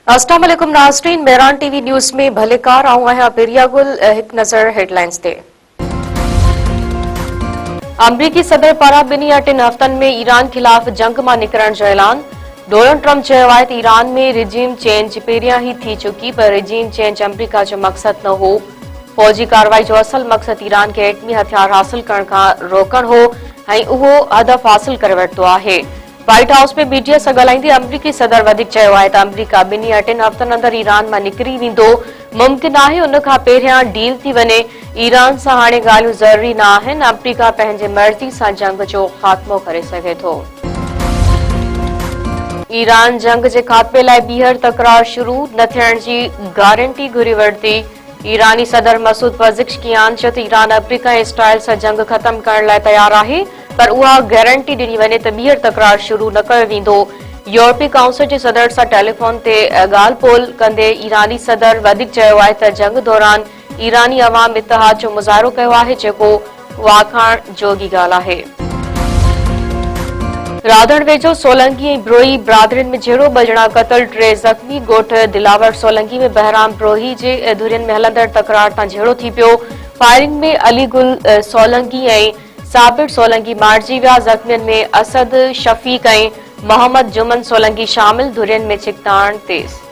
अस्सलाम वालेकुम नाज़रीन, मेहरान टीवी न्यूज़ में भलेकार आऊं आहियां पिरिया गुल। हिक नज़र हेडलाइंस ते। अमरीकी सदर पारां ॿिन्ही या टिनि हफ़्तनि में ईरान ख़िलाफ़ जंग मां निकिरण जो ऐलान। डोनाल्ड ट्रंप चयो आहे त ईरान में रिजीम चेंज पहिरियां ई थी चुकी, पर रिजीम चेंज अमरीका जो मक़सदु न हो। फौजी कार्रवाई जो असल मक़सदु ईरान खे एटमी हथियार हासिल करण खां रोकण हो ऐं उहो हदफ़ हासिल करे वरितो आहे। व्हाइट हाउस में मीडिया सां ॻाल्हाईंदे अमरीकी सदर वधीक चयो आहे त अमरीका ॿिन्ही या टिनि हफ़्तनि अंदरि ईरान मां निकिरी वेंदो। मुमकिन आहे उन खां पहिरियां डील थी वञे। ईरान सां हाणे ॻाल्हियूं ज़रूरी न आहिनि। अमरीका पंहिंजे मर्ज़ी सां जंग जो ख़ात्मो करे सघे थो। ईरान जंग जे ख़ात्मे लाइ ॿीहर तकरार शुरू न थियण जी गारंटी घुरी वरिती। ईरानी सदर मसूद पज़ेश्कियान चयो त ईरान अमरीका ऐं इसराइल सां जंग ख़त्म करण लाइ तयार आहे, पर उहा गारंटी ॾिनी वञे त ॿीहर तकरार शुरू न कयो वेंदो। यूरोपीय काउंसिल जे सदर सां टेलीफोन ते ॻाल्हि ॿोल कंदे ईरानी सदर वधीक चयो आहे त जंग दौरान ईरानी अवाम इतिहाद जो मुज़ाहिरो कयो आहे, जेको वाखाण जोगी ॻाल्हि आहे। राधण वेझो सोलंकी ऐं ब्रोही बिरादरियुनि में जहिड़ो ॿ क़तल, 3 ज़ख़्मी। ॻोठ दिलावर सोलंकी में बहराम ब्रोही जे धुरियुनि में हलंदड़ तकरार तां झेड़ो थी पियो। फायरिंग में अली गुल सोलंकी ऐं साबिर सोलंकी मारिजी विया। ज़ख़्मियुनि में असद शफ़ीक ऐं मोहम्मद जुमन सोलंकी शामिल। धुरियुनि में छिकताण तेज़।